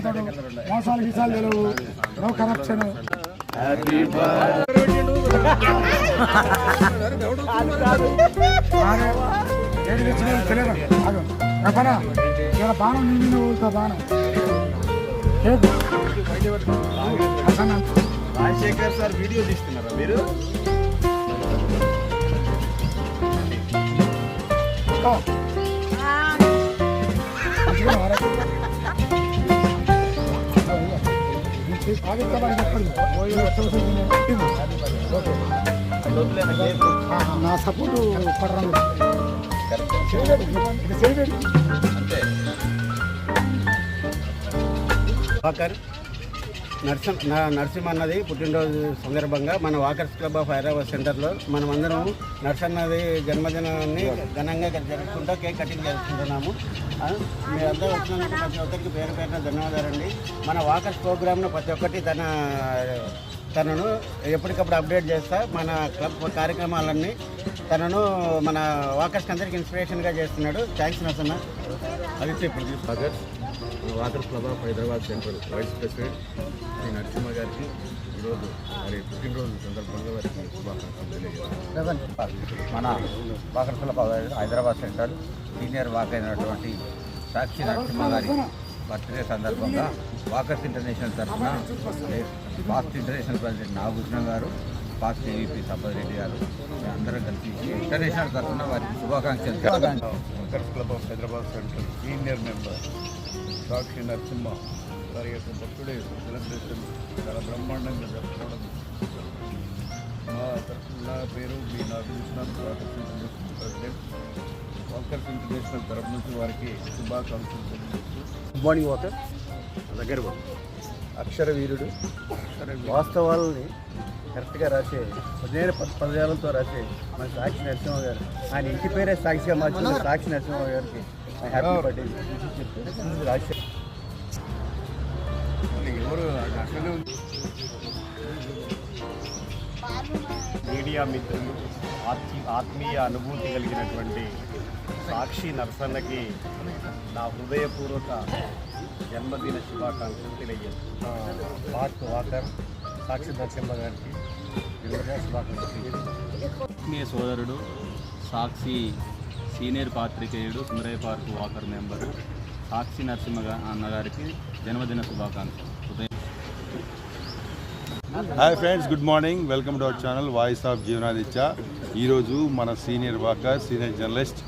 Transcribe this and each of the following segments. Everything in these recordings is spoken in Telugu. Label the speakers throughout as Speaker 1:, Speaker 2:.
Speaker 1: మాట్లాడతాడు, మోసాలు గీసాలు తెలియవు, నో కరప్షన్. ఏడు తెచ్చిన తెలియదు చెప్పనా, ఇలా బాణం నీ మీద ఊరుతా బాణం
Speaker 2: రాజశేఖర్ సార్ వీడియో తీస్తున్నారా మీరు?
Speaker 1: నా సపోర్టు పడరా
Speaker 2: వాకర్ నరసింహన్నది పుట్టినరోజు సందర్భంగా మన వాకర్స్ క్లబ్ ఆఫ్ హైదరాబాద్ సెంటర్లో మనమందరం నరసన్నది జన్మదినాన్ని ఘనంగా జరుపుకుంటూ కేక్ కటింగ్ చేసుకుంటున్నాము. మీరందరూ వచ్చినందుకు ప్రతి ఒక్కరికి పేరు పేరున ధన్యవాదాలండి. మన వాకర్స్ ప్రోగ్రామ్ను ప్రతి ఒక్కటి తనను ఎప్పటికప్పుడు అప్డేట్ చేస్తా మన క్లబ్ కార్యక్రమాలన్నీ తనను మన వాకర్స్కి అందరికీ ఇన్స్పిరేషన్గా చేస్తున్నాడు. Thanks Narasanna.
Speaker 3: Aditya Pradeep Sagar, walker club of Hyderabad central vice president Shri Narasimha గారికి ఈరోజు మరి పుట్టినరోజు సందర్భంగా వారికి శుభాకాంక్షలు తెలియజేస్తాను.
Speaker 4: మన walker club of Hyderabad central senior walk అయినటువంటి సాక్షి నరసింహ గారి బర్త్డే సందర్భంగా వాకర్స్ ఇంటర్నేషనల్ తరఫున fast international president Nagabhushanam garu, fast AVP Sampath Reddy గారు అందరం కలిసి ఇంటర్నేషనల్ తరఫున వారికి శుభాకాంక్షలు.
Speaker 3: Walkers club of Hyderabad central senior member Sakshi Narasimha వారి యొక్క బర్త్డే సెలబ్రేషన్ చాలా బ్రహ్మాండంగా జరుపుకోవడం మా తరఫున నా పేరు మీ Nagabhushanam, walkers international president. Walkers international తరఫు నుంచి వారికి శుభాకాంక్షలు తెలియజేస్తూ
Speaker 2: గుడ్ మార్నింగ్ వాకర్. దగ్గర అక్షర వీరుడు, వాస్తవాలని కరెక్ట్గా రాసే పదజాలంతో రాసే మన సాక్షి నరసింహ గారు, ఆయన ఇంటి పేరే సాక్షిగా మార్చిన సాక్షి నరసింహ గారికి హ్యాపీ బర్త్డే చెప్తే రాజశేఖర్.
Speaker 3: ఎవరు అట్లనే
Speaker 5: మీడియా మిత్రులు, ఆత్మీయ అనుభూతి కలిగినటువంటి సాక్షి నరసన్నకి నా హృదయపూర్వక జన్మదిన శుభాకాంక్షలు తెలియజేస్తున్నాను. వాకర్ సాక్షి నరసింహ గారికి జన్మదిన శుభాకాంక్షలు.
Speaker 6: ఆత్మీయ సోదరుడు, సాక్షి సీనియర్ పాత్రికేయుడు, Sundaraiah park walker member Sakshi Narasimha అన్నగారికి జన్మదిన శుభాకాంక్షలు.
Speaker 7: Hi friends, good morning. Welcome to our channel voice of Jeevanaditya. ఈరోజు మన సీనియర్ జర్నలిస్ట్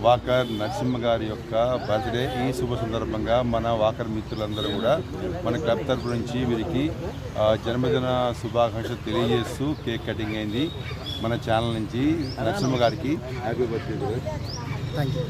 Speaker 7: వాకర్ నరసింహ గారి యొక్క బర్త్డే. ఈ శుభ సందర్భంగా మన వాకర్ మిత్రులందరూ కూడా మన క్లబ్ తరపు నుంచి వీరికి జన్మదిన శుభాకాంక్షలు తెలియజేస్తూ కేక్ కటింగ్ అయింది. మన ఛానల్ నుంచి నరసింహ గారికి హ్యాపీ బర్త్డే.
Speaker 1: Thank you.